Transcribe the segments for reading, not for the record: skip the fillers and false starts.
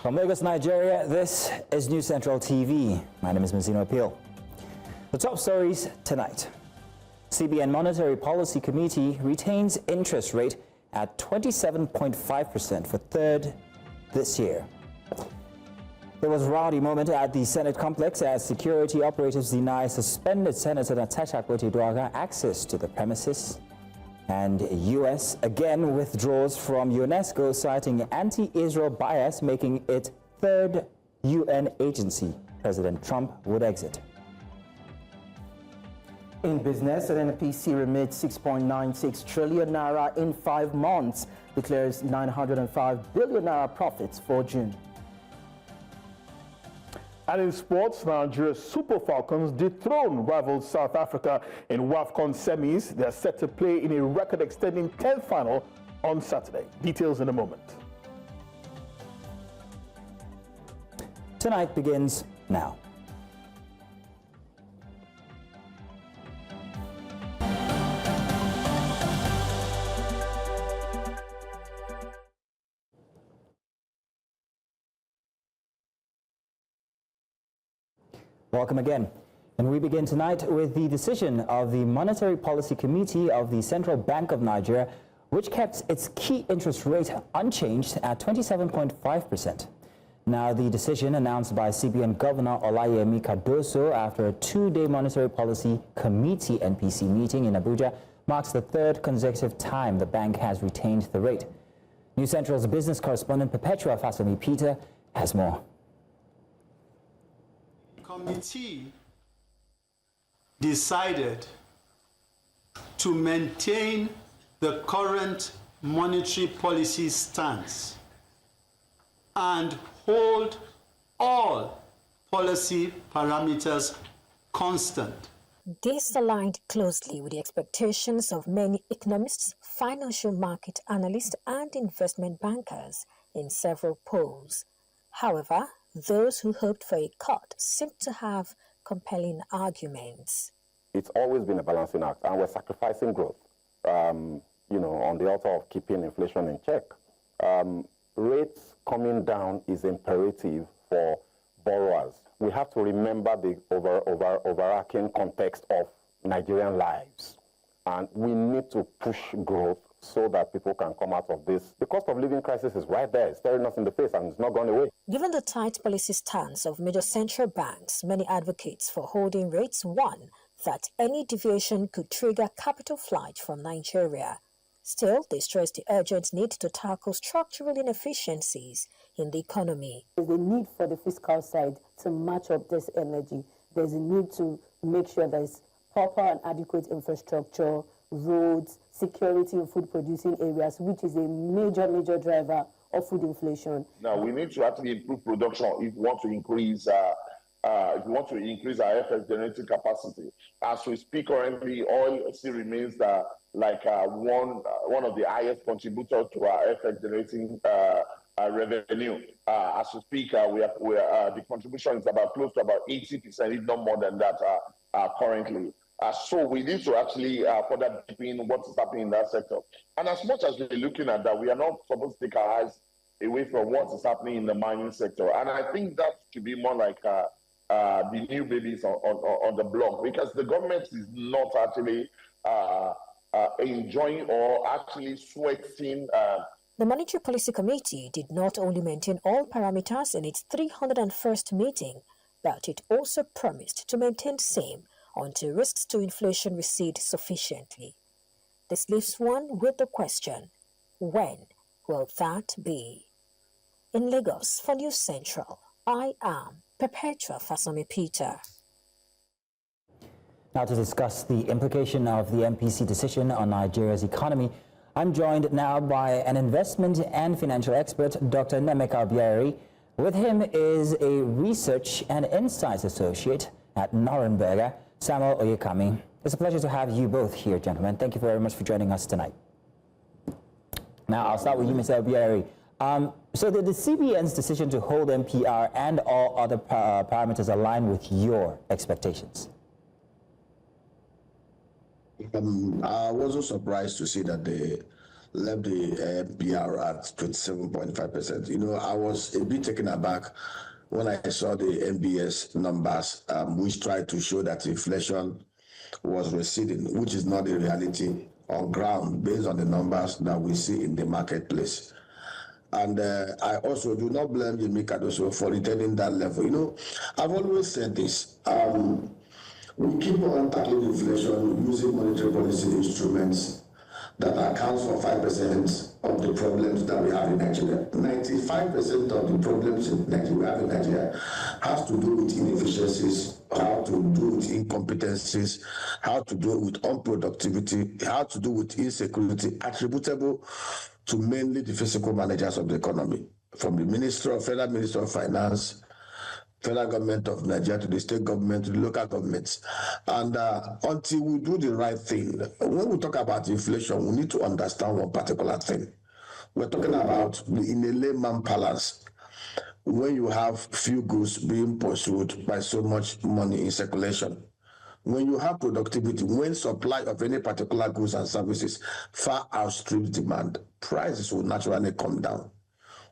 From Lagos, Nigeria, this is News Central TV. My name is Mazino Appeal. The top stories tonight. CBN Monetary Policy Committee retains interest rate at 27.5% for third this year. There was a rowdy moment at the Senate complex as security operatives deny suspended Senator Natasha Akpoti-Uduaghan access to the premises. And U.S. again withdraws from UNESCO, citing anti-Israel bias, making it third UN agency President Trump would exit. In business, NNPC remits 6.96 trillion naira in 5 months, declares 905 billion naira profits for June. And in sports, Nigeria's Super Falcons dethrone rivals South Africa in WAFCON semis. They are set to play in a record-extending 10th final on Saturday. Details in a moment. Tonight begins now. Welcome again. And we begin tonight with the decision of the Monetary Policy Committee of the Central Bank of Nigeria, which kept its key interest rate unchanged at 27.5%. Now, the decision announced by CBN Governor Olayemi Cardoso after a 2-day Monetary Policy Committee NPC meeting in Abuja marks the third consecutive time the bank has retained the rate. News Central's business correspondent Perpetua Fasoni-Peter has more. Committee decided to maintain the current monetary policy stance and hold all policy parameters constant. This aligned closely with the expectations of many economists, financial market analysts, and investment bankers in several polls. However, those who hoped for a cut seem to have compelling arguments. It's always been a balancing act, and we're sacrificing growth, on the altar of keeping inflation in check. Rates coming down is imperative for borrowers. We have to remember the overarching context of Nigerian lives, and we need to push growth so that people can come out of this. The cost of living crisis is right there. It's staring us in the face, and it's not gone away. Given the tight policy stance of major central banks, many advocates for holding rates warn that any deviation could trigger capital flight from Nigeria. Still, they stress the urgent need to tackle structural inefficiencies in the economy. There's a need for the fiscal side to match up this energy. There's a need to make sure there's proper and adequate infrastructure, roads, security in food-producing areas, which is a major driver of food inflation. Now, we need to actually improve production if we want to increase our FX generating capacity. As we speak currently, oil still remains one of the highest contributors to our FX generating revenue. As we speak, the contribution is close to about 80%, if not more than that, currently. So we need to actually further deepen what is happening in that sector. And as much as we're looking at that, we are not supposed to take our eyes away from what is happening in the mining sector. And I think that should be more like the new babies on the block, because the government is not actually enjoying or actually sweating. The Monetary Policy Committee did not only maintain all parameters in its 301st meeting, but it also promised to maintain same until risks to inflation recede sufficiently. This leaves one with the question, when will that be? In Lagos, for News Central, I am Perpetua Fasoni-Peter. Now to discuss the implication of the MPC decision on Nigeria's economy, I'm joined now by an investment and financial expert, Dr. Nemeka Obiari. With him is a research and insights associate at Norenberger, Samuel Oyekami. It's a pleasure to have you both here, gentlemen. Thank you very much for joining us tonight. Now, I'll start with you, Mr. Obiari. So did the CBN's decision to hold MPR and all other parameters align with your expectations? I wasn't surprised to see that the left the MPR at 27.5%. You know, I was a bit taken aback when I saw the MBS numbers, which tried to show that inflation was receding, which is not the reality on ground based on the numbers that we see in the marketplace. And I also do not blame Yemi Cardoso for retaining that level. You know, I've always said this. We keep on tackling inflation using monetary policy instruments that accounts for 5% of the problems that we have in Nigeria. 95% of the problems we have in Nigeria has to do with inefficiencies, how to do with incompetencies, how to do with unproductivity, how to do with insecurity attributable to mainly the fiscal managers of the economy, from the Federal Minister of Finance, Federal Government of Nigeria to the state government to the local governments. And until we do the right thing, when we talk about inflation, we need to understand one particular thing. We're talking about, in a layman balance, when you have few goods being pursued by so much money in circulation, when you have productivity, when supply of any particular goods and services far outstrips demand, prices will naturally come down.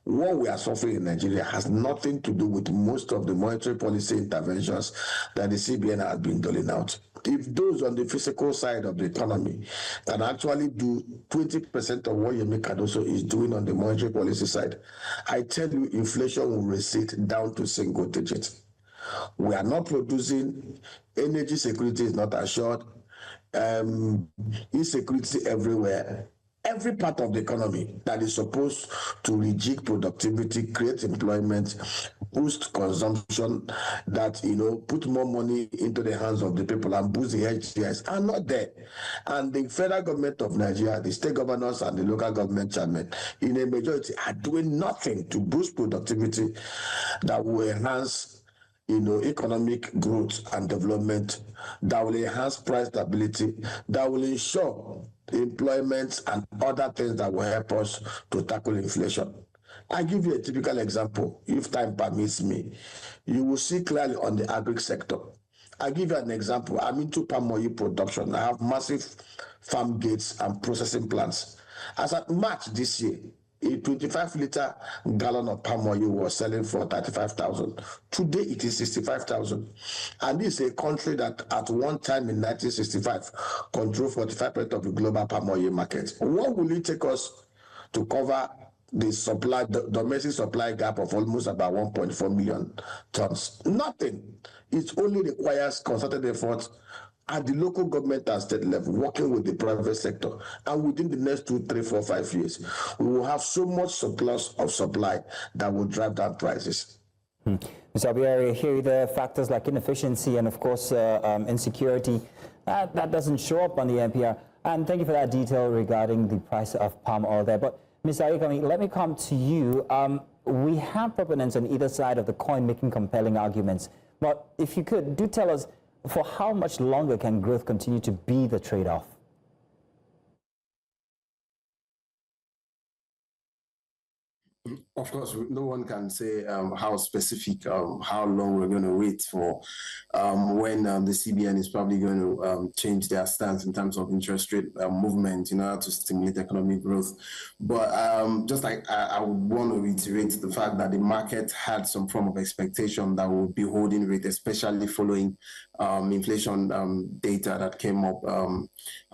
What we are suffering in Nigeria has nothing to do with most of the monetary policy interventions that the CBN has been doling out. If those on the physical side of the economy can actually do 20% of what Yemi Cardoso is doing on the monetary policy side, I tell you, inflation will recede down to single digits. We are not producing, energy security is not assured, insecurity everywhere. Every part of the economy that is supposed to rejig productivity, create employment, boost consumption, that, you know, put more money into the hands of the people and boost the HDIs are not there. And the federal government of Nigeria, the state governors and the local government chairmen, in a majority, are doing nothing to boost productivity that will enhance, you know, economic growth and development, that will enhance price stability, that will ensure employment and other things that will help us to tackle inflation. I give you a typical example, if time permits me. You will see clearly on the agri sector. I give you an example. I'm into palm oil production. I have massive farm gates and processing plants. As at March this year, a 25-liter gallon of palm oil was selling for 35,000. Today it is 65,000. And this is a country that at one time in 1965 controlled 45% of the global palm oil market. What will it take us to cover the domestic supply gap of almost about 1.4 million tons? Nothing. It only requires concerted effort at the local government and state level, working with the private sector. And within the next 2, 3, 4, 5 years, we will have so much surplus of supply that will drive down prices. Mr. Abiari, here the factors like inefficiency and, of course, insecurity, that doesn't show up on the NPR. And thank you for that detail regarding the price of palm oil there. But, Mr. Ayikami, let me come to you. We have proponents on either side of the coin making compelling arguments. But if you could, do tell us, for how much longer can growth continue to be the trade-off? Of course, no one can say how specific, how long we're going to wait for when the CBN is probably going to change their stance in terms of interest rate movement in order to stimulate economic growth. But just like I would want to reiterate the fact that the market had some form of expectation that would be holding rate, especially following inflation data that came up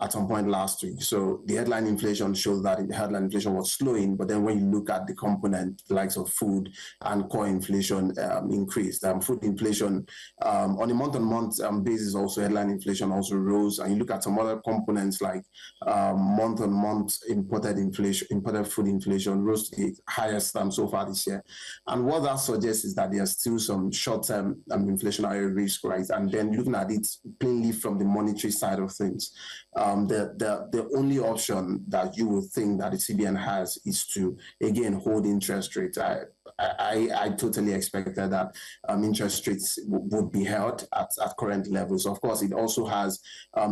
at some point last week. So the headline inflation showed that the headline inflation was slowing, but then when you look at the component, the likes of food and core inflation increased. Food inflation on a month-on-month basis, also headline inflation also rose. And you look at some other components like month-on-month imported food inflation rose to the highest so far this year. And what that suggests is that there's still some short-term inflationary risk, right? And then looking at it plainly from the monetary side of things, the only option that you would think that the CBN has is to, again, hold interest rates. I totally expected that interest rates would be held at current levels. Of course, it also has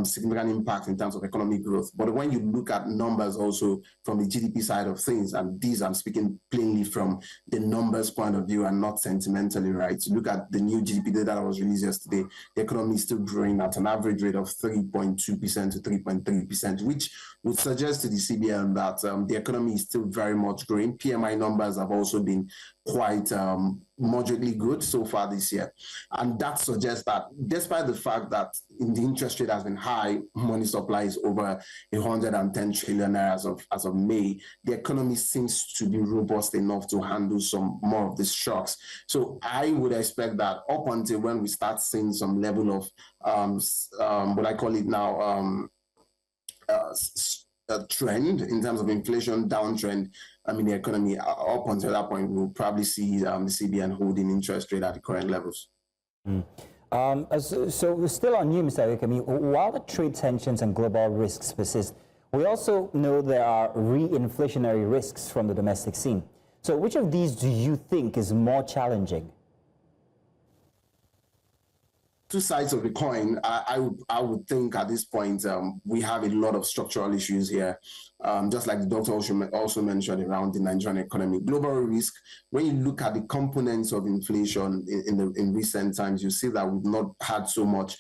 significant impact in terms of economic growth. But when you look at numbers also from the GDP side of things, and these I'm speaking plainly from the numbers point of view and not sentimentally, right? You look at the new GDP data that was released yesterday, the economy is still growing at an average rate of 3.2% to 3.3%, which would suggest to the CBN that the economy is still very much growing. PMI numbers have also been quite moderately good so far this year. And that suggests that despite the fact that the interest rate has been high, money supply is over 110 trillion as of May, the economy seems to be robust enough to handle some more of these shocks. So I would expect that up until when we start seeing some level of what I call it now, a trend in terms of inflation downtrend, the economy, up until that point, we'll probably see the CBN holding interest rate at the current levels. So still on you, Mr. Awekemi, while the trade tensions and global risks persist, we also know there are re-inflationary risks from the domestic scene. So which of these do you think is more challenging? Two sides of the coin. I would think at this point we have a lot of structural issues here, just like the doctor also mentioned around the Nigerian economy. Global risk, when you look at the components of inflation in recent times, you see that we've not had so much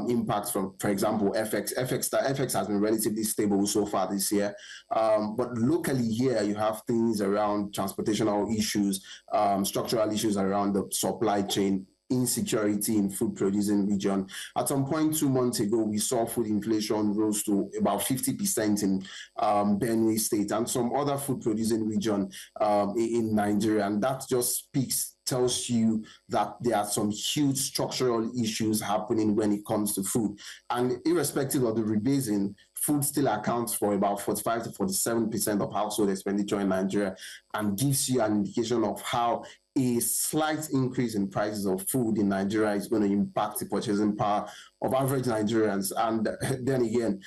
impact from, for example, FX. FX has been relatively stable so far this year. But locally here, you have things around transportational issues, structural issues around the supply chain, insecurity in food producing region. At some point 2 months ago, we saw food inflation rose to about 50% in Benue State and some other food producing region in Nigeria. And that just tells you that there are some huge structural issues happening when it comes to food. And irrespective of the rebasing, food still accounts for about 45 to 47% of household expenditure in Nigeria, and gives you an indication of how a slight increase in prices of food in Nigeria is going to impact the purchasing power of average Nigerians. And then again,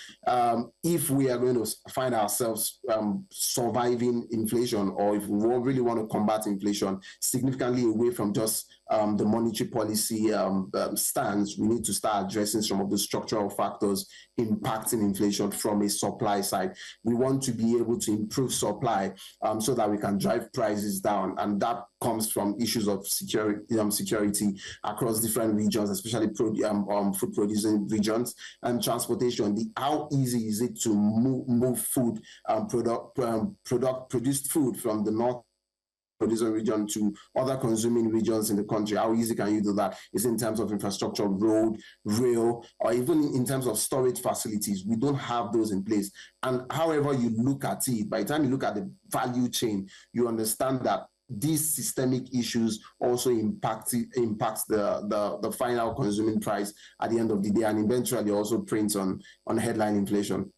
if we are going to find ourselves surviving inflation, or if we really want to combat inflation significantly away from just the monetary policy stance, we need to start addressing some of the structural factors impacting inflation from a supply side. We want to be able to improve supply so that we can drive prices down, and that comes from issues of security across different regions, especially food producing regions, and transportation. How easy is it to move food, produced food from the north producer region to other consuming regions in the country? How easy can you do that? Is in terms of infrastructure, road, rail, or even in terms of storage facilities? We don't have those in place. And however you look at it, by the time you look at the value chain, you understand that these systemic issues also impact the final consuming price at the end of the day, and eventually also prints on headline inflation.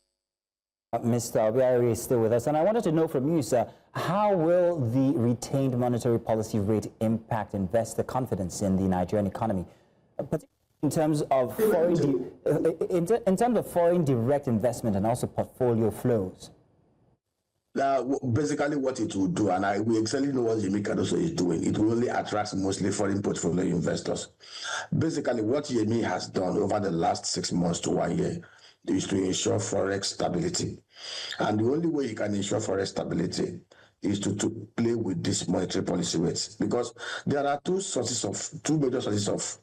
Mr. Obiari is still with us, and I wanted to know from you, sir, how will the retained monetary policy rate impact investor confidence in the Nigerian economy, particularly in terms of foreign direct investment and also portfolio flows? Basically what it will do, and we exactly know what Yemi Cardoso is doing, it will only attract mostly foreign portfolio investors. Basically what Yemi has done over the last 6 months to 1 year is to ensure forex stability. And the only way you can ensure forex stability is to play with these monetary policy rates, because there are two major sources of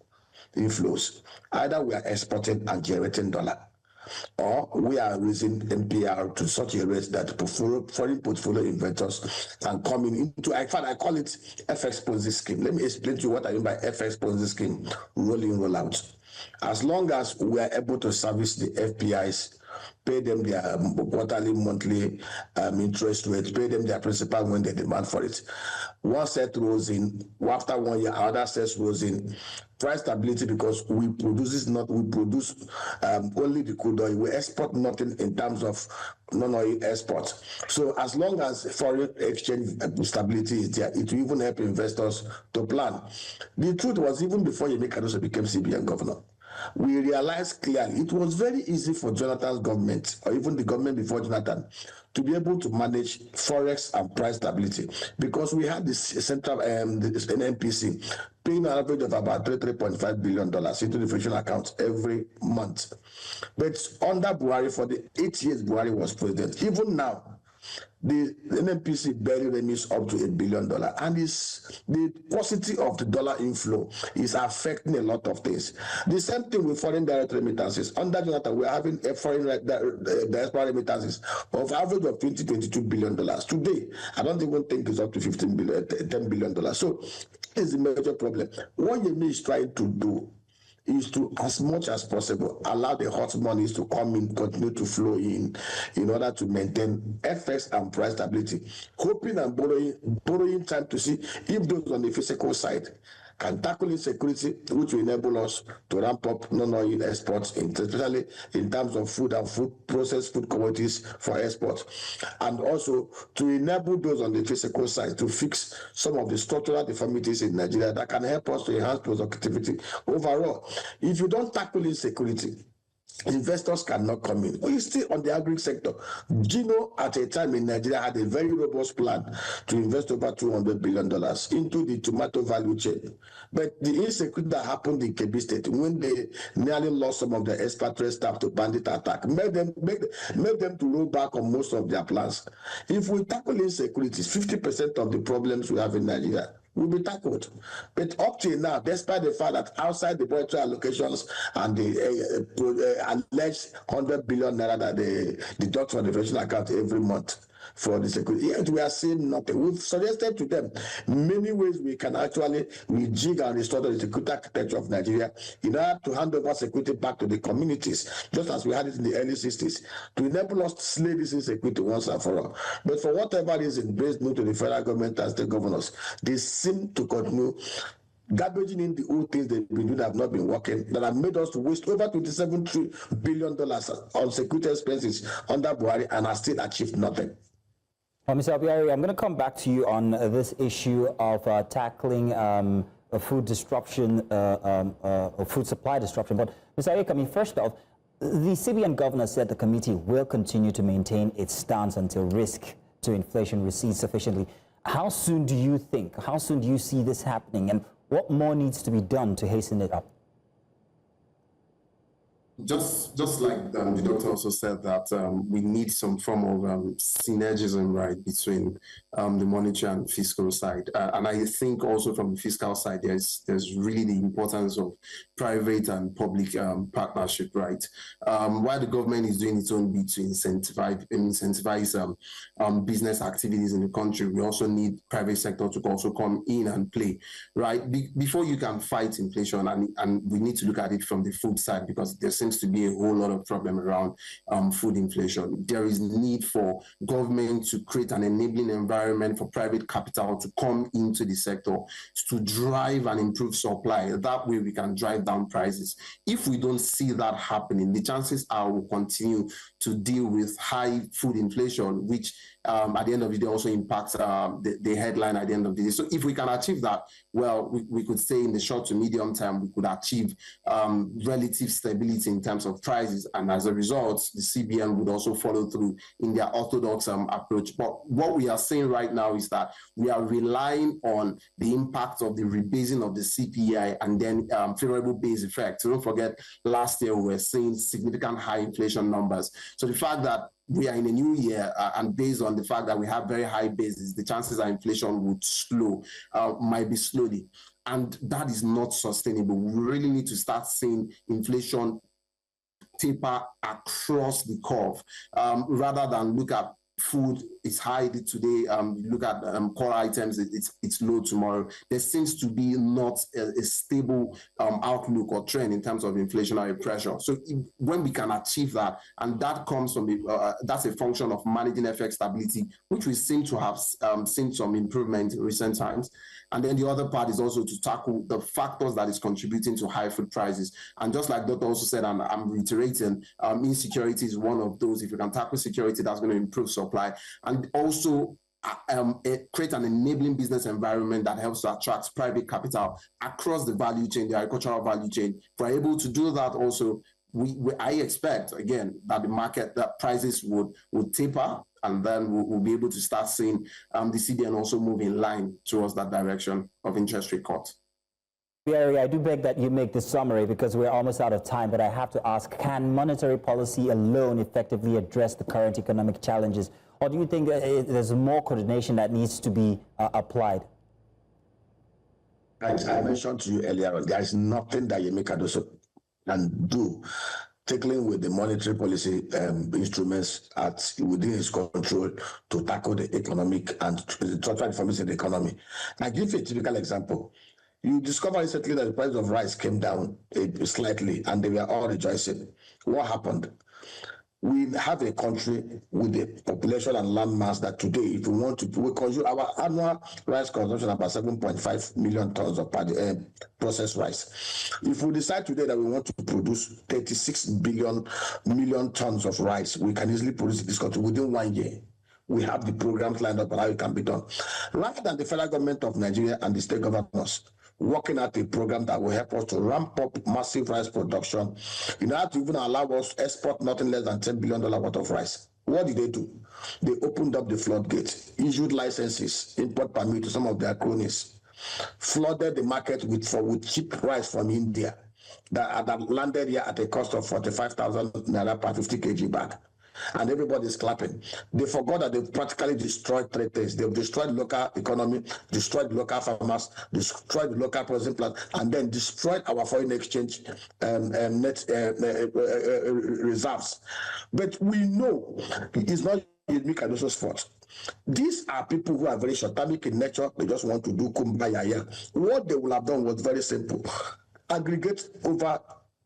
inflows. Either we are exporting and generating dollar, or we are raising MPR to such a rate that foreign portfolio investors can come into, in fact, I call it FX Ponzi scheme. Let me explain to you what I mean by FX Ponzi scheme, roll in, roll out. As long as we are able to service the FPIs, pay them their quarterly, monthly interest rates, pay them their principal when they demand for it. One set rolls in, after 1 year, another set rolls in. Price stability, because we produce only the crude oil. We export nothing in terms of non-oil export. So as long as foreign exchange stability is there, it will even help investors to plan. The truth was, even before Yemi Cardoso became CBN governor, we realized clearly it was very easy for Jonathan's government, or even the government before Jonathan, to be able to manage forex and price stability, because we had this central this NNPC paying an average of about $3.5 billion into the inflation account every month. But under Buhari, for the 8 years Buhari was president, even now, the NNPC barely remits up to $1 billion, and the paucity of the dollar inflow is affecting a lot of things. The same thing with foreign direct remittances. Under Jonathan, we're having a foreign diaspora remittances of average of $22 billion. Today, I don't even think it's up to $10 billion. So it's a major problem. What Yemi is trying to do is to, as much as possible, allow the hot monies to come in, continue to flow in order to maintain FX and price stability, hoping and borrowing time to see if those on the physical side can tackle insecurity, which will enable us to ramp up non-oil exports, especially in terms of food and processed food commodities for export, and also to enable those on the physical side to fix some of the structural deformities in Nigeria that can help us to enhance productivity overall. If you don't tackle insecurity, investors cannot come in. We still on the agri sector. Gino, at a time in Nigeria, had a very robust plan to invest over $200 billion into the tomato value chain. But the insecurity that happened in Kebbi State, when they nearly lost some of their expatriate staff to bandit attack, made them to roll back on most of their plans. If we tackle insecurity, 50% of the problems we have in Nigeria will be tackled. But up to now, despite the fact that outside the budgetary allocations and the alleged 100 billion naira that they deduct from the inflation account every month for the security, yet we are seeing nothing. We've suggested to them many ways we can actually rejig and restore the security architecture of Nigeria in order to hand over security back to the communities, just as we had it in the early 60s, to enable us to slay this insecurity once and for all. But for whatever reason, based on to the federal government and state governors, they seem to continue garbaging in the old things they've been doing that have not been working, that have made us to waste over $27 billion on security expenses under Buhari and have still achieved nothing. Mr. Obiari, I'm going to come back to you on this issue of tackling food disruption, or food supply disruption. But Mr. Ayek, first off, the CBN governor said the committee will continue to maintain its stance until risk to inflation recedes sufficiently. How soon do you see this happening, and what more needs to be done to hasten it up? Just like the doctor also said that we need some form of synergism, right, between the monetary and fiscal side. And I think also from the fiscal side, there's really the importance of private and public partnership, right? While the government is doing its own bit to incentivize business activities in the country, we also need private sector to also come in and play, right? Before you can fight inflation, and we need to look at it from the food side, because there seems to be a whole lot of problem around food inflation. There is need for government to create an enabling environment for private capital to come into the sector to drive and improve supply. That way we can drive down prices. If we don't see that happening, the chances are we'll continue to deal with high food inflation, which at the end of the day also impacts the headline at the end of the day. So if we can achieve that, well, we could say in the short to medium term, we could achieve relative stability in terms of prices. And as a result, the CBN would also follow through in their orthodox approach. But what we are saying right now is that we are relying on the impact of the rebasing of the CPI and then favorable base effect. So don't forget, last year we were seeing significant high inflation numbers. So the fact that we are in a new year, and based on the fact that we have very high bases, the chances that inflation would slow might be slowly. And that is not sustainable. We really need to start seeing inflation taper across the curve, rather than look at food is high today, look at core items, it's low tomorrow. There seems to be not a stable outlook or trend in terms of inflationary pressure. So when we can achieve that, and that comes from that's a function of managing FX stability, which we seem to have seen some improvement in recent times. And then the other part is also to tackle the factors that is contributing to high food prices. And just like Dr. also said, and I'm reiterating, insecurity is one of those. If you can tackle security, that's going to improve supply. And also create an enabling business environment that helps to attract private capital across the value chain, the agricultural value chain. If we're able to do that also, I expect, again, that the market, that prices would taper, and then we'll be able to start seeing the CBN also move in line towards that direction of interest rate cuts. Gary, I do beg that you make this summary because we're almost out of time, but I have to ask, can monetary policy alone effectively address the current economic challenges? Or do you think there's more coordination that needs to be applied? I mentioned to you earlier on, there is nothing that Yemi Cardoso can do tackling with the monetary policy instruments within his control to tackle the economic and structural reforms in the economy. I give you a typical example. You discover recently that the price of rice came down slightly and they were all rejoicing. What happened? We have a country with a population and land mass that today, if we want to, we consume our annual rice consumption about 7.5 million tons of processed rice. If we decide today that we want to produce 36 million tons of rice, we can easily produce this country within 1 year. We have the programs lined up and how it can be done. Rather than the federal government of Nigeria and the state governors working at a program that will help us to ramp up massive rice production, in order to even allow us to export nothing less than $10 billion worth of rice. What did they do? They opened up the floodgates, issued licenses, import permit to some of their cronies, flooded the market with cheap rice from India that landed here at a cost of 45,000 naira per 50 kg bag. And everybody's clapping. They forgot that they've practically destroyed 3 things. They've destroyed local economy, destroyed local farmers, destroyed local processing plants, and then destroyed our foreign exchange net reserves. But we know it's not Yemi Cardoso's fault. These are people who are very short-termic in nature. They just want to do kumbaya. What they would have done was very simple. Aggregate over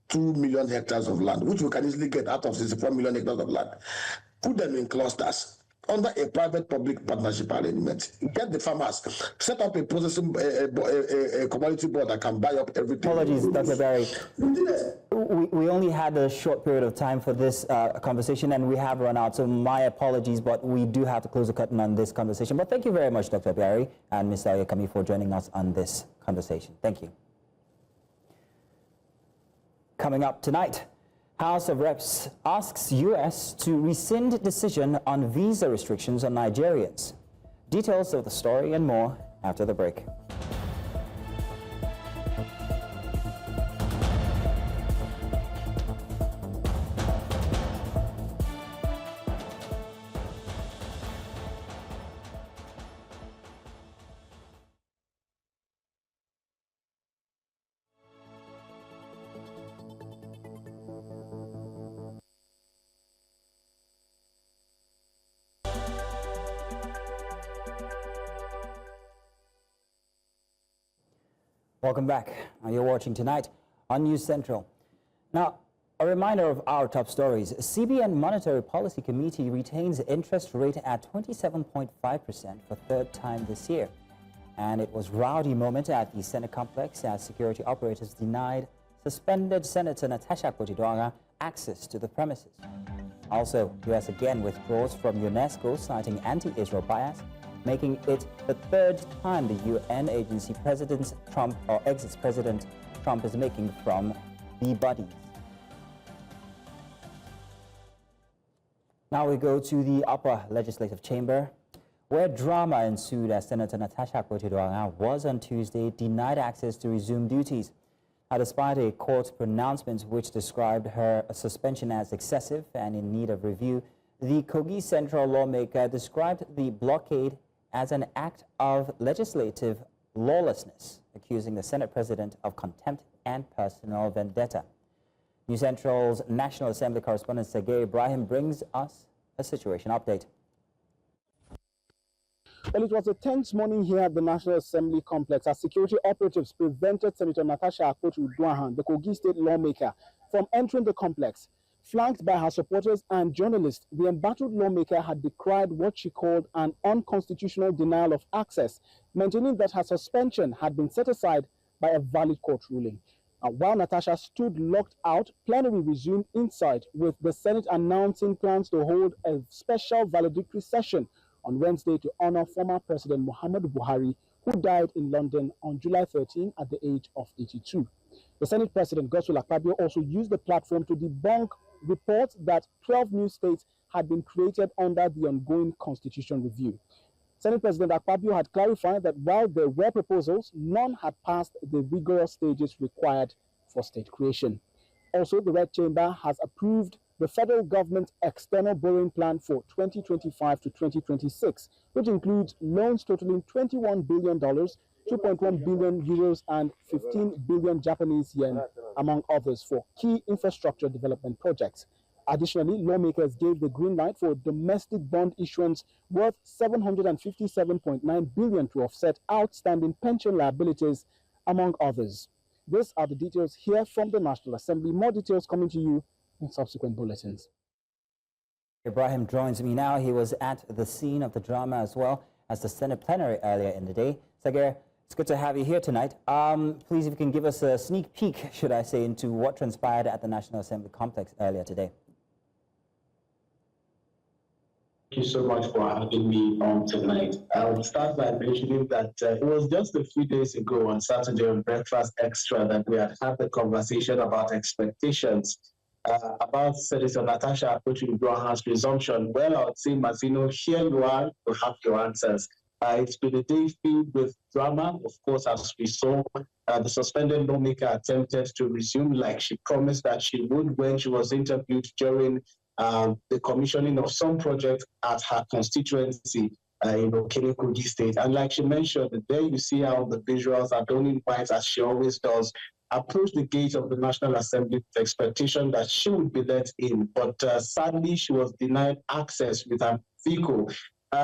2 million hectares of land, which we can easily get out of 64 million hectares of land. Put them in clusters under a private-public partnership arrangement. Get the farmers, set up a processing a commodity board that can buy up everything. Apologies, Dr. Barry. We only had a short period of time for this conversation, and we have run out, so my apologies, but we do have to close the curtain on this conversation. But thank you very much, Dr. Barry and Mr. Oyekami, for joining us on this conversation. Thank you. Coming up tonight, House of Reps asks U.S. to rescind decision on visa restrictions on Nigerians. Details of the story and more after the break. Welcome back. You're watching Tonight on News Central. Now, a reminder of our top stories. CBN Monetary Policy Committee retains interest rate at 27.5% for third time this year. And it was rowdy moment at the Senate complex as security operators denied suspended Senator Natasha Akpoti-Uduaghan access to the premises. Also, U.S. again withdraws from UNESCO, citing anti-Israel bias, making it the third time the UN agency President Trump or exits President Trump is making from the body. Now we go to the upper legislative chamber, where drama ensued as Senator Natasha Akpoti-Uduaghan was on Tuesday denied access to resume duties. Now, despite a court pronouncement which described her suspension as excessive and in need of review, the Kogi Central lawmaker described the blockade as an act of legislative lawlessness, accusing the Senate President of contempt and personal vendetta. News Central's National Assembly correspondent Sergei Ibrahim brings us a situation update. Well, it was a tense morning here at the National Assembly complex as security operatives prevented Senator Natasha Akpoti-Uduaghan, the Kogi State lawmaker, from entering the complex. Flanked by her supporters and journalists, the embattled lawmaker had decried what she called an unconstitutional denial of access, maintaining that her suspension had been set aside by a valid court ruling. And while Natasha stood locked out, plenary resumed inside, with the Senate announcing plans to hold a special valedictory session on Wednesday to honor former President Muhammadu Buhari, who died in London on July 13 at the age of 82. The Senate President, Godswill Akpabio, also used the platform to debunk reports that 12 new states had been created under the ongoing constitution review. Senate President Akpabio had clarified that while there were proposals, none had passed the rigorous stages required for state creation. Also, the Red Chamber has approved the federal government's external borrowing plan for 2025 to 2026, which includes loans totaling $21 billion, 2.1 billion euros, and 15 billion Japanese yen, among others, for key infrastructure development projects. Additionally, lawmakers gave the green light for domestic bond issuance worth $757.9 billion to offset outstanding pension liabilities, among others. These are the details here from the National Assembly. More details coming to you in subsequent bulletins. Ibrahim joins me now. He was at the scene of the drama as well as the Senate plenary earlier in the day. Sagir, it's good to have you here tonight. Please, if you can give us a sneak peek, should I say, into what transpired at the National Assembly complex earlier today. Thank you so much for having me on tonight. I'll start by mentioning that it was just a few days ago on Saturday on Breakfast Extra that we had the conversation about expectations about Senator Natasha Akpoti-Uduaghan's resumption. Well, I would say, Mazino, here you are to have your answers. It's been a day filled with drama. Of course, as we saw, the suspended lawmaker attempted to resume like she promised that she would when she was interviewed during the commissioning of some project at her constituency, Kene Kogi State. And like she mentioned, there you see how the visuals are done in white, as she always does, approached the gate of the National Assembly with the expectation that she would be let in. But sadly, she was denied access with her vehicle.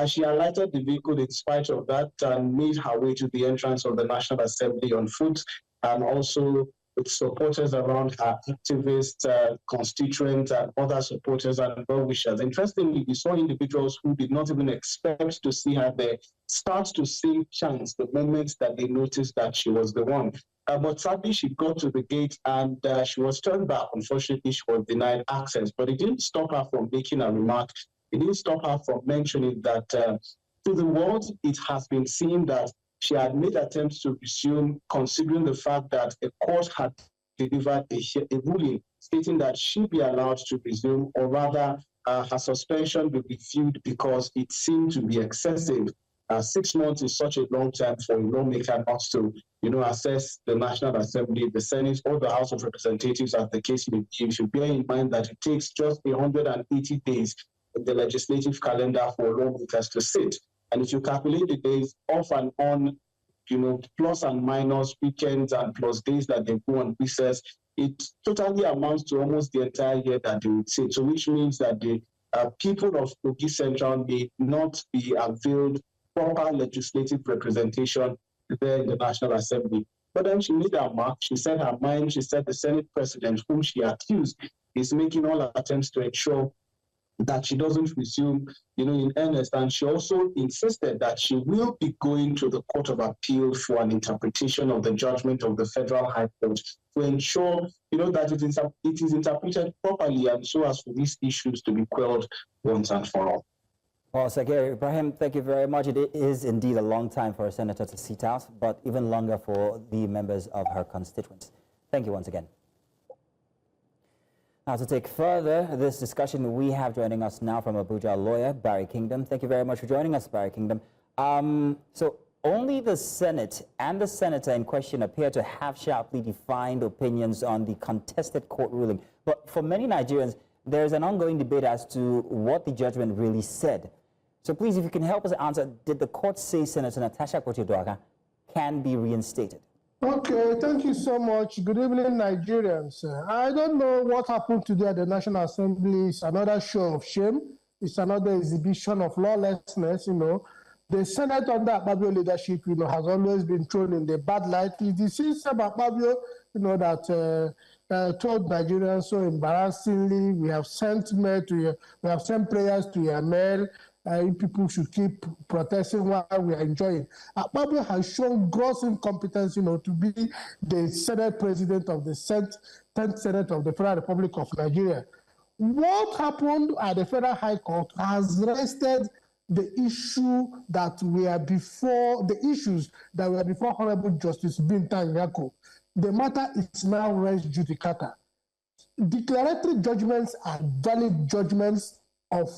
She alighted the vehicle in spite of that and made her way to the entrance of the National Assembly on foot, and also with supporters around her, activists, constituents, and other supporters and well-wishers. Interestingly, we saw individuals who did not even expect to see her there start to sing chants the moment that they noticed that she was the one. But sadly, she got to the gate and she was turned back. Unfortunately, she was denied access, but it didn't stop her from making a remark. It didn't stop her from mentioning that to the world, it has been seen that she had made attempts to resume, considering the fact that a court had delivered a ruling stating that she be allowed to resume, or rather her suspension be reviewed because it seemed to be excessive. 6 months is such a long time for a lawmaker not to, assess the National Assembly, the Senate, or the House of Representatives, as the case may be. You should bear in mind that it takes just 180 days in the legislative calendar for lawmakers to sit. And if you calculate the days off and on, plus and minus weekends and plus days that they go on recess, it totally amounts to almost the entire year that they would sit. So which means that the people of Kogi Central may not be availed proper legislative representation there in the National Assembly. But then she made her mark, she said her mind, she said the Senate President, whom she accused, is making all attempts to ensure that she doesn't resume, in earnest. And she also insisted that she will be going to the Court of Appeal for an interpretation of the judgment of the Federal High Court to ensure, that it is interpreted properly, and so as for these issues to be quelled once and for all. Well, Sagir Ibrahim, thank you very much. It is indeed a long time for a senator to sit out, but even longer for the members of her constituents. Thank you once again. Now, to take further this discussion, we have joining us now from Abuja lawyer Barry Kingdom. Thank you very much for joining us, Barry Kingdom. So only the Senate and the senator in question appear to have sharply defined opinions on the contested court ruling. But for many Nigerians, there is an ongoing debate as to what the judgment really said. So please, if you can help us answer, did the court say Senator Natasha Akpoti-Uduaghan can be reinstated? Okay, thank you so much. Good evening, Nigerians. I don't know what happened today at the National Assembly. It's another show of shame. It's another exhibition of lawlessness, The Senate under Akpabio leadership, has always been thrown in the bad light. It is Akpabio, that told Nigerians so embarrassingly, we have sent prayers to your mail. People should keep protesting while we are enjoying. Akpabio has shown gross incompetence, to be the Senate President of the 10th Senate of the Federal Republic of Nigeria. What happened at the Federal High Court has rested the issue that were before, the issues that were before Honorable Justice Binta Nyako. The matter is now res judicata. Declaratory judgments are valid judgments of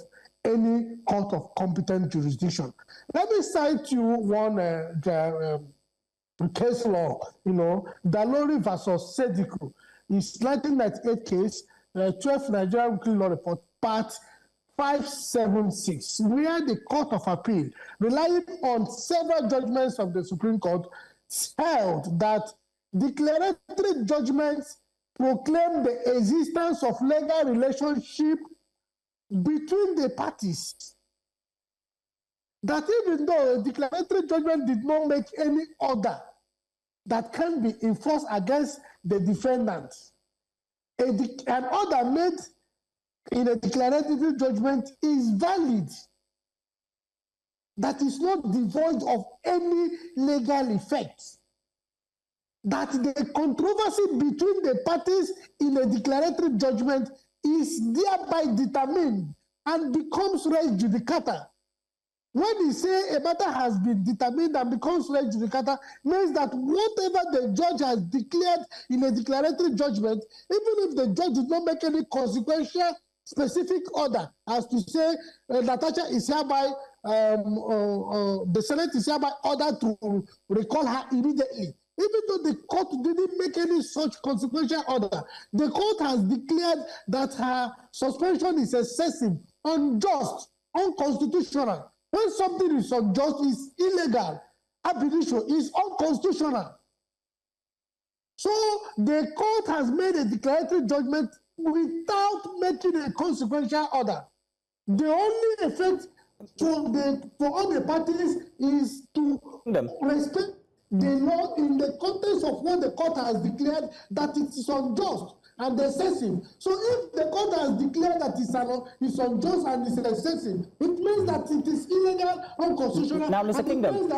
any court of competent jurisdiction. Let me cite you one case law, Dalori versus Sediku. It's 1998 case, 12 Nigerian Weekly Law Report, part 576, where the Court of Appeal, relying on several judgments of the Supreme Court, held that declaratory judgments proclaim the existence of legal relationship between the parties. That even though a declaratory judgment did not make any order that can be enforced against the defendant, an order made in a declaratory judgment is valid. That is not devoid of any legal effect. That the controversy between the parties in a declaratory judgment is thereby determined and becomes res judicata. When we say a matter has been determined and becomes res judicata, means that whatever the judge has declared in a declaratory judgment, even if the judge did not make any consequential specific order as to say Natasha is hereby, the Senate is hereby ordered to recall her immediately. Even though the court didn't make any such consequential order, the court has declared that her suspension is excessive, unjust, unconstitutional. When something is unjust, is illegal, ab initio, is unconstitutional. So the court has made a declaratory judgment without making a consequential order. The only effect for all the parties is to respect the law in the context of what the court has declared that it is unjust and excessive. So if the court has declared that it's unjust and it's excessive, it means that it is illegal, unconstitutional. Now, Mr. Kingdom,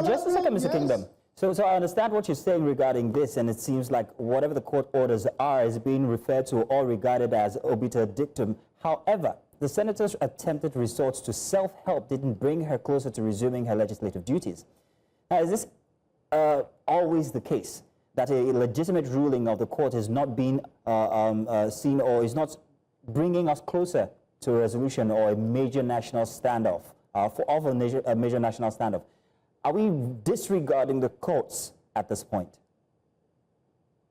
just a second, Mr. Yes. Kingdom. So I understand what you're saying regarding this, and it seems like whatever the court orders are is being referred to or regarded as obiter dictum. However, the senator's attempted resort to self-help didn't bring her closer to resuming her legislative duties. Now, is this always the case, that a legitimate ruling of the court is not being seen or is not bringing us closer to a resolution or a major national standoff, a major national standoff? Are we disregarding the courts at this point?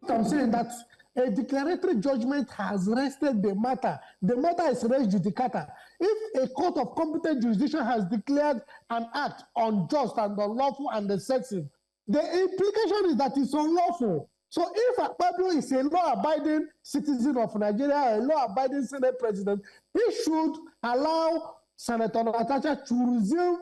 I'm saying that a declaratory judgment has rested the matter. The matter is res judicata. If a court of competent jurisdiction has declared an act unjust and unlawful and excessive, the implication is that it's unlawful. So if Akpabio is a law-abiding citizen of Nigeria, a law-abiding Senate president, he should allow Senator Natasha to resume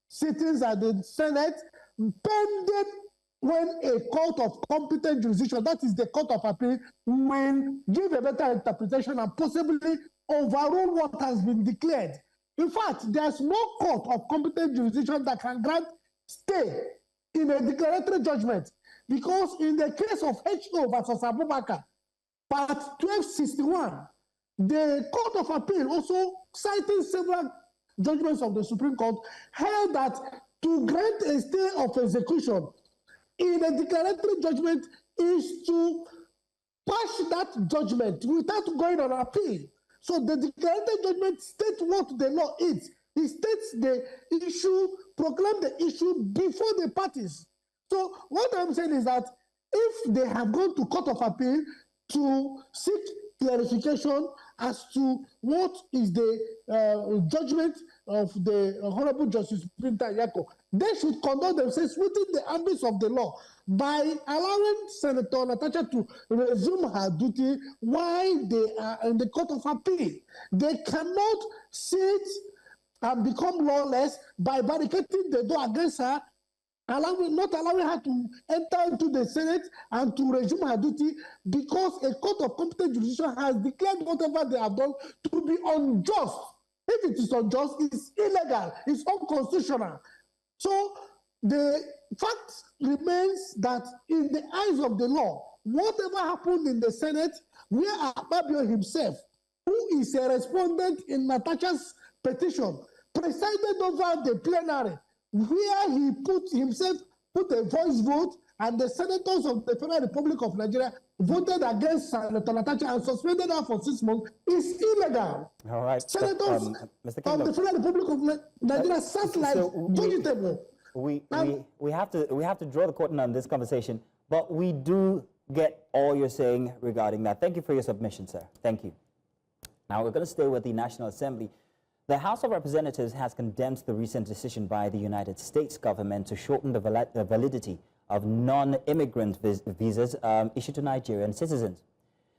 sittings at the Senate pending when a court of competent jurisdiction, that is the Court of Appeal, will give a better interpretation and possibly overrule what has been declared. In fact, there's no court of competent jurisdiction that can grant stay in a declaratory judgment, because in the case of H.O. versus Abubakar, part 1261, the Court of Appeal, also citing several judgments of the Supreme Court, held that to grant a stay of execution in a declaratory judgment is to pass that judgment without going on appeal. So the declaratory judgment states what the law is. It states the issue, proclaim the issue before the parties. So what I'm saying is that if they have gone to Court of Appeal to seek clarification as to what is the judgment of the Honorable Justice Binta Nyako, they should conduct themselves within the ambits of the law by allowing Senator Natasha to resume her duty while they are in the Court of Appeal. They cannot sit and become lawless by barricading the door against her, not allowing her to enter into the Senate and to resume her duty, because a court of competent jurisdiction has declared whatever they have done to be unjust. If it is unjust, it's illegal, it's unconstitutional. So the fact remains that in the eyes of the law, whatever happened in the Senate, where Akpabio himself, who is a respondent in Natasha's petition, presided over the plenary, where he put a voice vote, and the senators of the Federal Republic of Nigeria voted against Senator Natasha and suspended her for 6 months, is illegal. All right. Senators Mr. of the Federal Republic of Nigeria sat like vegetable. We have to draw the curtain on this conversation, but we do get all you're saying regarding that. Thank you for your submission, sir. Thank you. Now we're going to stay with the National Assembly. The House of Representatives has condemned the recent decision by the United States government to shorten the validity of non-immigrant visas issued to Nigerian citizens.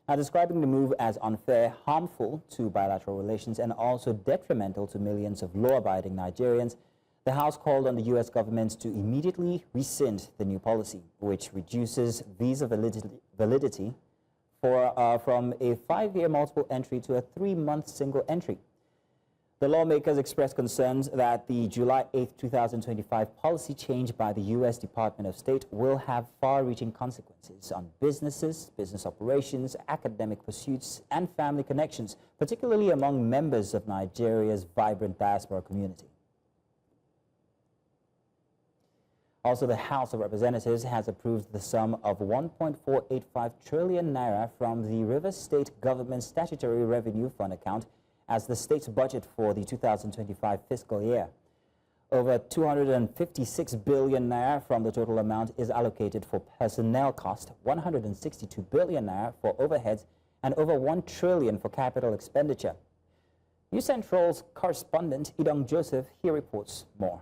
Now, describing the move as unfair, harmful to bilateral relations, and also detrimental to millions of law-abiding Nigerians, the House called on the U.S. government to immediately rescind the new policy, which reduces visa validity from a 5-year multiple entry to a 3-month single entry. The lawmakers expressed concerns that the July 8, 2025 policy change by the U.S. Department of State will have far-reaching consequences on businesses, business operations, academic pursuits, and family connections, particularly among members of Nigeria's vibrant diaspora community. Also, the House of Representatives has approved the sum of 1.485 trillion naira from the Rivers State Government Statutory Revenue Fund account as the state's budget for the 2025 fiscal year. Over 256 billion naira from the total amount is allocated for personnel cost, 162 billion naira for overheads, and over 1 trillion for capital expenditure. News Central's correspondent Idong Joseph here reports more.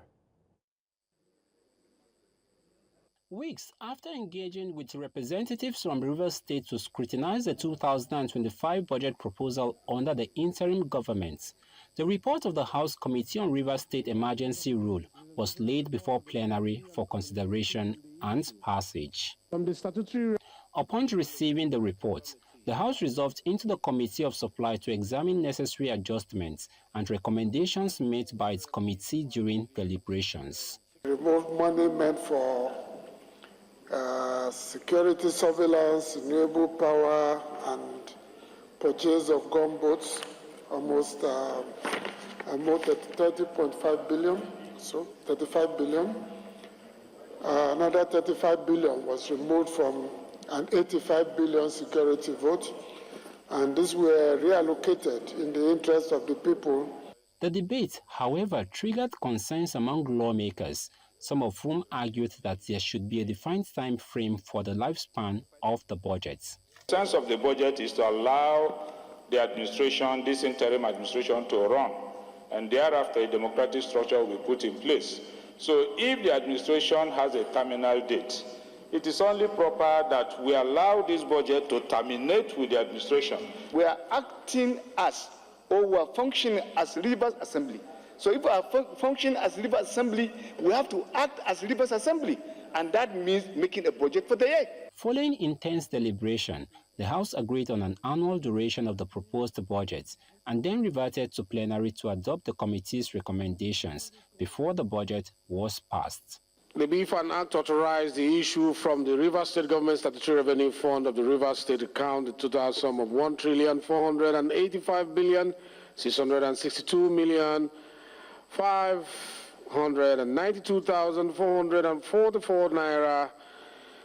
Weeks after engaging with representatives from Rivers State to scrutinize the 2025 budget proposal under the interim government, the report of the House Committee on Rivers State Emergency Rule was laid before plenary for consideration and passage. Upon receiving the report, the House resolved into the Committee of Supply to examine necessary adjustments and recommendations made by its committee during deliberations. Remove money meant for security surveillance, renewable power, and purchase of gunboats, almost 30.5 billion, so 35 billion. Another 35 billion was removed from an 85 billion security vote, and these were reallocated in the interest of the people. The debate, however, triggered concerns among lawmakers, some of whom argued that there should be a defined time frame for the lifespan of the budget. The sense of the budget is to allow the administration, this interim administration, to run, and thereafter a democratic structure will be put in place. So if the administration has a terminal date, it is only proper that we allow this budget to terminate with the administration. We are acting as, or we are functioning as Rivers Assembly. So if we are functioning as Rivers Assembly, we have to act as Rivers Assembly, and that means making a budget for the year. Following intense deliberation, the House agreed on an annual duration of the proposed budget and then reverted to plenary to adopt the committee's recommendations before the budget was passed. The bill for an act authorized the issue from the Rivers State Government Statutory Revenue Fund of the Rivers State account the total sum of 1,485,662,592,444 naira,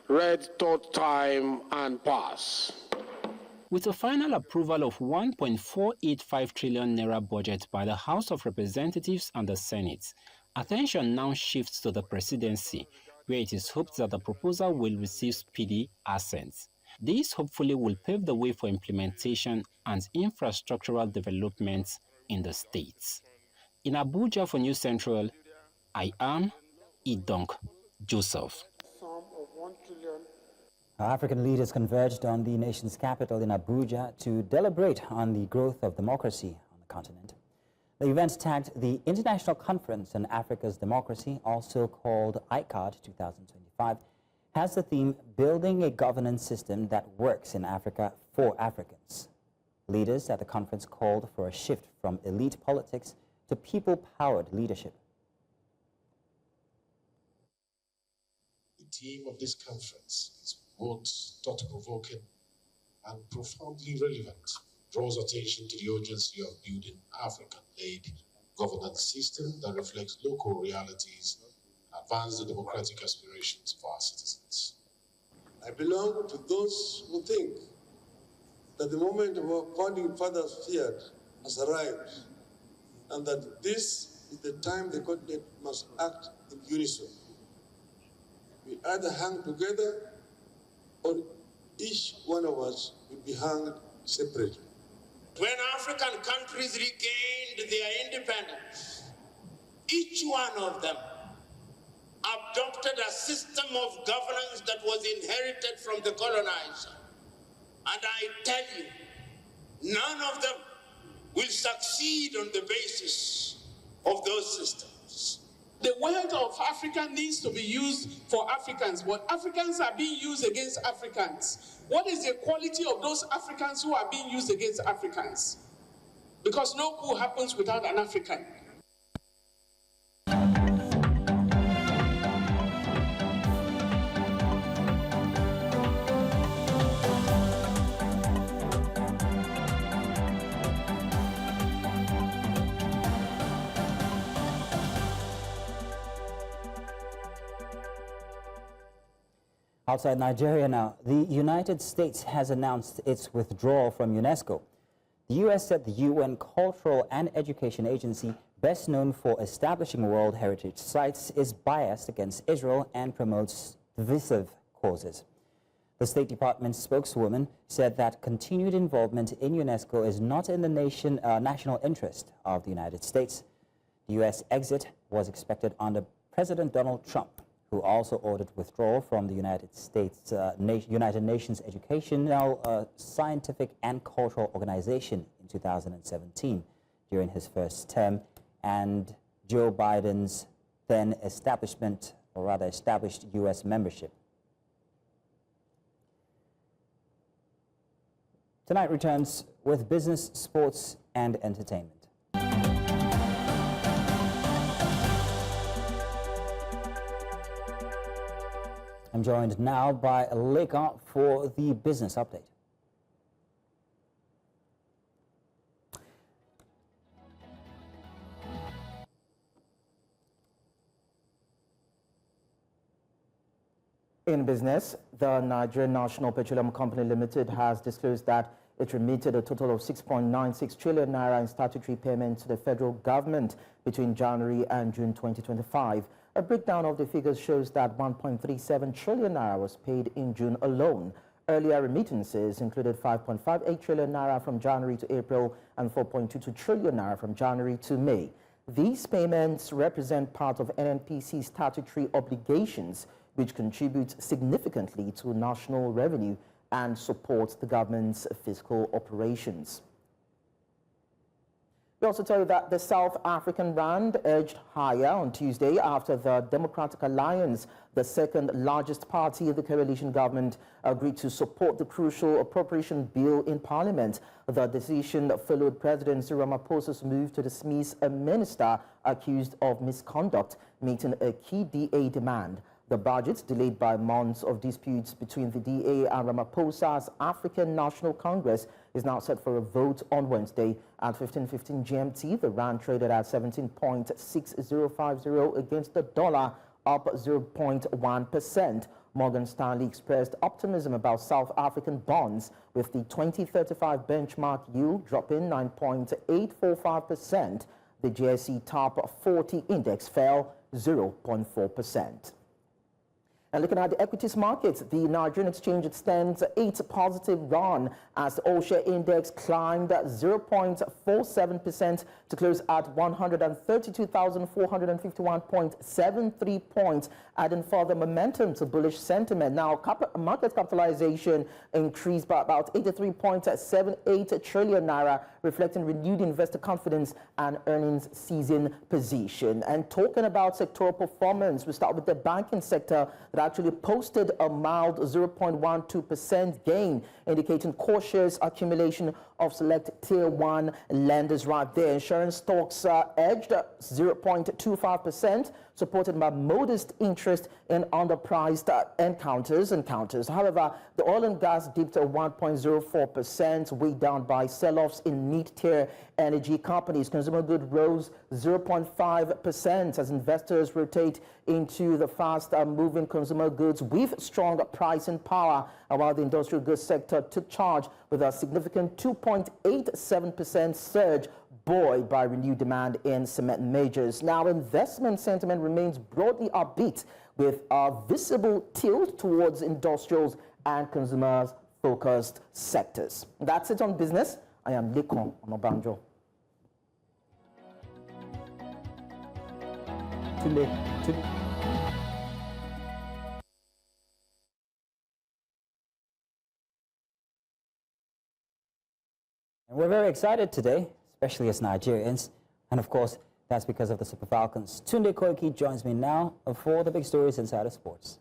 read, third time, and pass. With a final approval of 1.485 trillion naira budget by the House of Representatives and the Senate, attention now shifts to the presidency, where it is hoped that the proposal will receive speedy assent. This hopefully will pave the way for implementation and infrastructural developments in the states. In Abuja for News Central, I am Idong Joseph. African leaders converged on the nation's capital in Abuja to deliberate on the growth of democracy on the continent. The event tagged the International Conference on Africa's Democracy, also called ICAD 2025, has the theme Building a Governance System That Works in Africa for Africans. Leaders at the conference called for a shift from elite politics to people-powered leadership. The theme of this conference is both thought-provoking and profoundly relevant, draws attention to the urgency of building African-led governance system that reflects local realities and advance the democratic aspirations of our citizens. I belong to those who think that the moment of our founding fathers feared has arrived, and that this is the time the continent must act in unison. We either hang together, or each one of us will be hanged separately. When African countries regained their independence, each one of them adopted a system of governance that was inherited from the colonizer. And I tell you, none of them will succeed on the basis of those systems. The word of Africa needs to be used for Africans, but Africans are being used against Africans. What is the quality of those Africans who are being used against Africans? Because no coup happens without an African. Outside Nigeria now, the United States has announced its withdrawal from UNESCO. The U.S. said the UN Cultural and Education Agency, best known for establishing World Heritage Sites, is biased against Israel and promotes divisive causes. The State Department spokeswoman said that continued involvement in UNESCO is not in the national interest of the United States. The U.S. exit was expected under President Donald Trump, who also ordered withdrawal from the United Nations Educational, Scientific and Cultural Organization in 2017 during his first term, and Joe Biden's then established U.S. membership. Tonight returns with business, sports, and entertainment. I'm joined now by Leka for the business update. In business, the Nigerian National Petroleum Company Limited has disclosed that it remitted a total of 6.96 trillion naira in statutory payments to the federal government between January and June 2025. A breakdown of the figures shows that 1.37 trillion naira was paid in June alone. Earlier remittances included 5.58 trillion naira from January to April and 4.22 trillion naira from January to May. These payments represent part of NNPC's statutory obligations, which contribute significantly to national revenue and support the government's fiscal operations. We also tell you that the South African rand edged higher on Tuesday after the Democratic Alliance, the second largest party of the coalition government, agreed to support the crucial appropriation bill in Parliament. The decision followed President Cyril Ramaphosa's move to dismiss a minister accused of misconduct, meeting a key DA demand. The budget, delayed by months of disputes between the DA and Ramaphosa's African National Congress, is now set for a vote on Wednesday at 15:15 GMT. The rand traded at 17.6050 against the dollar, up 0.1%. Morgan Stanley expressed optimism about South African bonds, with the 2035 benchmark yield dropping 9.845%. The JSE Top 40 index fell 0.4%. And looking at the equities markets, the Nigerian exchange extends a positive run as the all-share index climbed 0.47% to close at 132,451.73 points, adding further momentum to bullish sentiment. Now, market capitalization increased by about 83.78 trillion naira, reflecting renewed investor confidence and earnings season position. And talking about sectoral performance, we start with the banking sector that actually posted a mild 0.12% gain, indicating cautious accumulation of select tier 1 lenders right there. Insurance stocks edged 0.25% supported by modest interest in underpriced encounters. However, the oil and gas dipped to 1.04%, weighed down by sell-offs in mid-tier energy companies. Consumer goods rose 0.5% as investors rotate into the fast-moving consumer goods with strong pricing power, while the industrial goods sector took charge with a significant 2.87% surge, buoyed by renewed demand in cement majors. Now, investment sentiment remains broadly upbeat, with a visible tilt towards industrials and consumers-focused sectors. That's it on business. I am Lekon Onobanjo. And we're very excited today, especially as Nigerians. And of course, that's because of the Super Falcons. Tunde Koiki joins me now for the big stories inside of sports.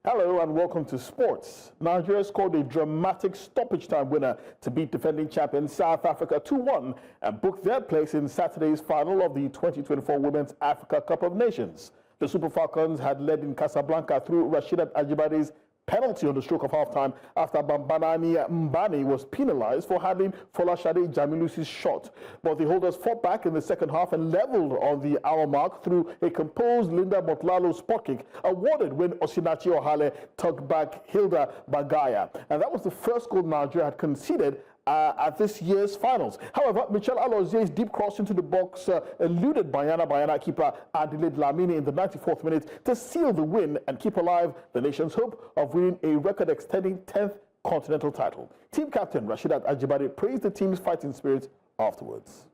Hello and welcome to sports. Nigeria scored a dramatic stoppage time winner to beat defending champion South Africa 2-1 and booked their place in Saturday's final of the 2024 Women's Africa Cup of Nations. The Super Falcons had led in Casablanca through Rasheedat Ajibade's penalty on the stroke of halftime after Bambanani Mbani was penalized for handling Folashade Jamilusi's shot. But the holders fought back in the second half and leveled on the hour mark through a composed Linda Motlalo spot kick awarded when Osinachi Ohale tugged back Hilda Bagaya. And that was the first goal Nigeria had conceded at this year's finals. However, Michel Alozier's deep cross into the box eluded Bayana keeper Adile Dlamini in the 94th minute to seal the win and keep alive the nation's hope of winning a record-extending 10th continental title. Team captain Rasheedat Ajibade praised the team's fighting spirit afterwards.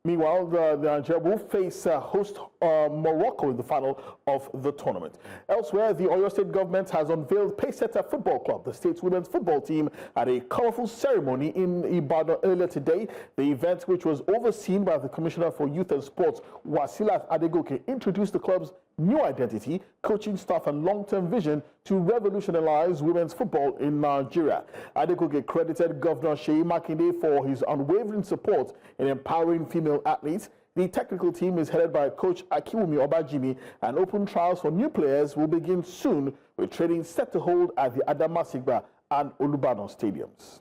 Meanwhile, Nigeria will face host Morocco in the final of the tournament. Elsewhere, the Oyo State government has unveiled Pacesetter Football Club, the state's women's football team, at a colorful ceremony in Ibadan earlier today. The event, which was overseen by the Commissioner for Youth and Sports, Wasilat Adegoke, introduced the club's new identity, coaching staff and long-term vision to revolutionize women's football in Nigeria. Adegoke credited Governor Seyi Makinde for his unwavering support in empowering female athletes. The technical team is headed by coach Akiwumi Obajimi, and open trials for new players will begin soon, with training set to hold at the Adamasingba and Olubadan stadiums.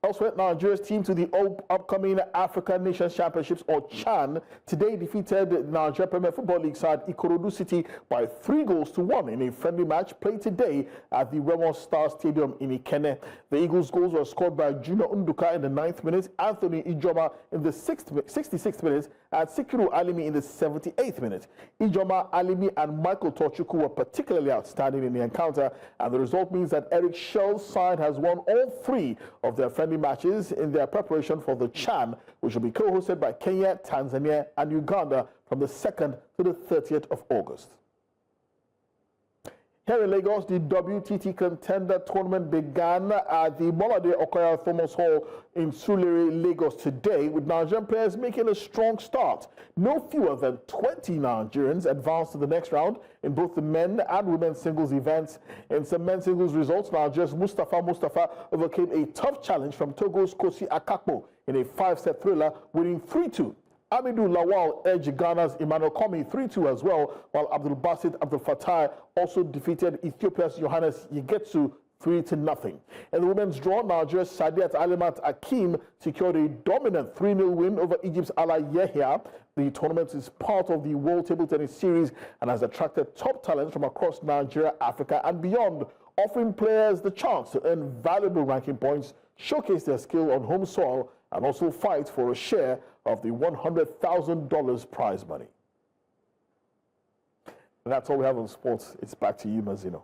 Elsewhere, Nigeria's team to the upcoming African Nations Championships, or CHAN, today defeated Nigeria Premier Football League side Ikorodu City by 3-1 in a friendly match played today at the Remo Star Stadium in Ikenne. The Eagles' goals were scored by Junior Unduka in the 9th minute, Anthony Ijoma in the 66th minute, and Sikiru Alimi in the 78th minute. Ijoma, Alimi, and Michael Tochuku were particularly outstanding in the encounter, and the result means that Eric Shell's side has won all 3 of their friendly matches in their preparation for the CHAN, which will be co-hosted by Kenya, Tanzania, and Uganda from the 2nd to the 30th of August. Here in Lagos, the WTT Contender Tournament began at the Molade Okoya Thomas Hall in Surulere, Lagos today, with Nigerian players making a strong start. No fewer than 20 Nigerians advanced to the next round in both the men and women's singles events. In some men's singles results, Nigeria's Mustafa overcame a tough challenge from Togo's Kosi Akakpo in a 5-set thriller, winning 3-2. Amidou Lawal edged Ghana's Emmanuel Komi 3-2 as well, while Abdul Basit Abdul Fattah also defeated Ethiopia's Johannes Yegetsu 3-0. In the women's draw, Nigeria's Sadiat Alimat Akim secured a dominant 3-0 win over Egypt's Ala Yehia. The tournament is part of the World Table Tennis Series and has attracted top talent from across Nigeria, Africa, and beyond, offering players the chance to earn valuable ranking points, showcase their skill on home soil, and also fight for a share of the $100,000 prize money. And that's all we have on sports. It's back to you, Mazino.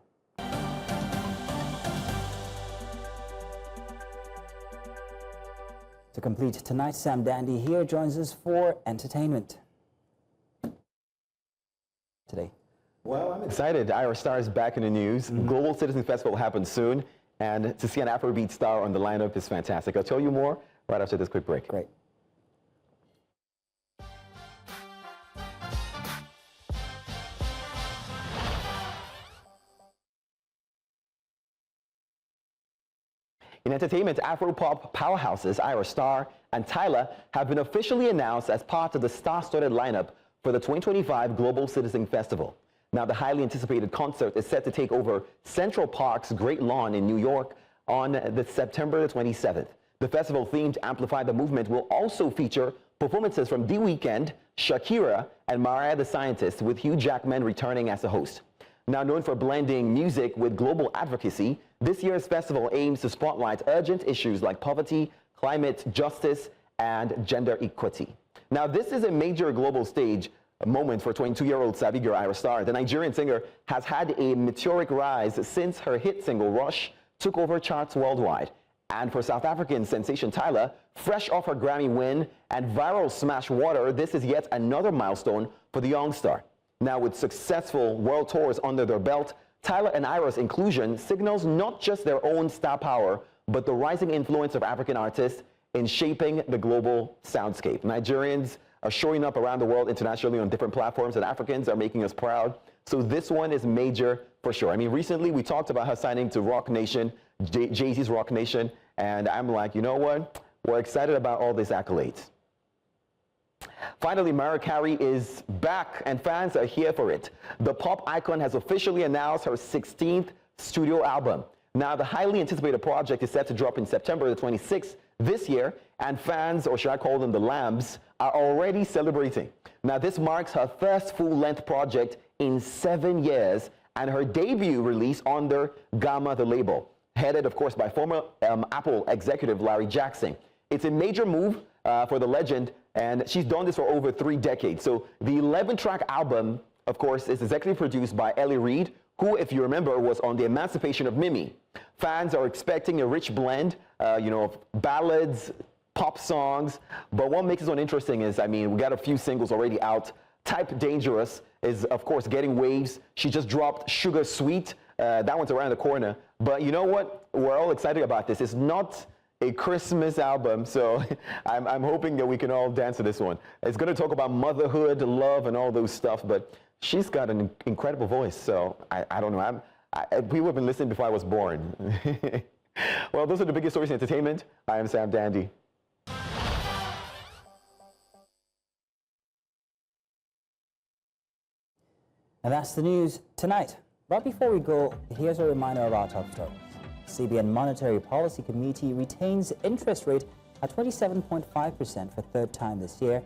To complete tonight, Sam Dandy here joins us for entertainment. Today. Well, I'm excited. Ira Star is back in the news. Global Citizen Festival will happen soon, and to see an Afrobeat star on the lineup is fantastic. I'll tell you more right after this quick break. Great. In entertainment, Afro-pop powerhouses Ira Star and Tyler have been officially announced as part of the star-studded lineup for the 2025 Global Citizen Festival. Now, the highly anticipated concert is set to take over Central Park's Great Lawn in New York on September 27th. The festival themed Amplify the Movement will also feature performances from The Weeknd, Shakira, and Mariah the Scientist, with Hugh Jackman returning as a host. Now known for blending music with global advocacy, this year's festival aims to spotlight urgent issues like poverty, climate justice, and gender equity. Now, this is a major global stage moment for 22-year-old Savvy girl Ira Star. The Nigerian singer has had a meteoric rise since her hit single Rush took over charts worldwide. And for South African sensation Tyler, fresh off her Grammy win and viral smash Water, this is yet another milestone for the young star. Now, with successful world tours under their belt, Tyler and Ira's inclusion signals not just their own star power, but the rising influence of African artists in shaping the global soundscape. Nigerians are showing up around the world internationally on different platforms, and Africans are making us proud. So this one is major for sure. I mean, recently we talked about her signing to Rock Nation, Jay-Z's Rock Nation, and I'm like, you know what? We're excited about all these accolades. Finally, Mariah Carey is back, and fans are here for it. The pop icon has officially announced her 16th studio album. Now, the highly anticipated project is set to drop in September the 26th this year, and fans, or should I call them the lambs, are already celebrating. Now, this marks her first full-length project in 7 years, and her debut release under Gamma, the label, headed, of course, by former Apple executive Larry Jackson. It's a major move for the legend, and she's done this for over 3 decades. So the 11-track album, of course, is executive produced by Ellie Reed, who, if you remember, was on The Emancipation of Mimi. Fans are expecting a rich blend, of ballads, pop songs, but what makes this one interesting is, I mean, we got a few singles already out. Type Dangerous is, of course, getting waves. She just dropped Sugar Sweet. That one's around the corner. But you know what? We're all excited about this. It's not a Christmas album, so I'm hoping that we can all dance to this one. It's going to talk about motherhood, love, and all those stuff, but she's got an incredible voice, so I don't know. People have been listening before I was born. Well, those are the biggest stories in entertainment. I am Sam Dandy. And that's the news tonight. But before we go, here's a reminder of our top stories. CBN Monetary Policy Committee retains interest rate at 27.5% for third time this year.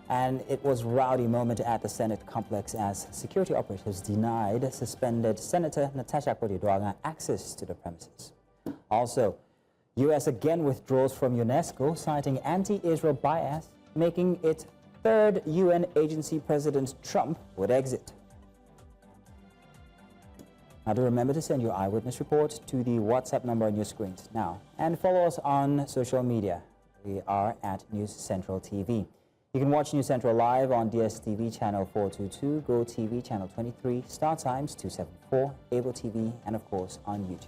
And it was a rowdy moment at the Senate complex as security operatives denied suspended Senator Natasha Akpoti-Uduaghan access to the premises. Also, U.S. again withdraws from UNESCO, citing anti-Israel bias, making it third UN agency President Trump would exit. Now, do remember to send your eyewitness report to the WhatsApp number on your screens now. And follow us on social media. We are at News Central TV. You can watch News Central live on DSTV channel 422, Go TV channel 23, Star Times 274, Able TV, and of course on YouTube.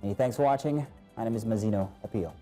Many thanks for watching. My name is Mazino Appeal.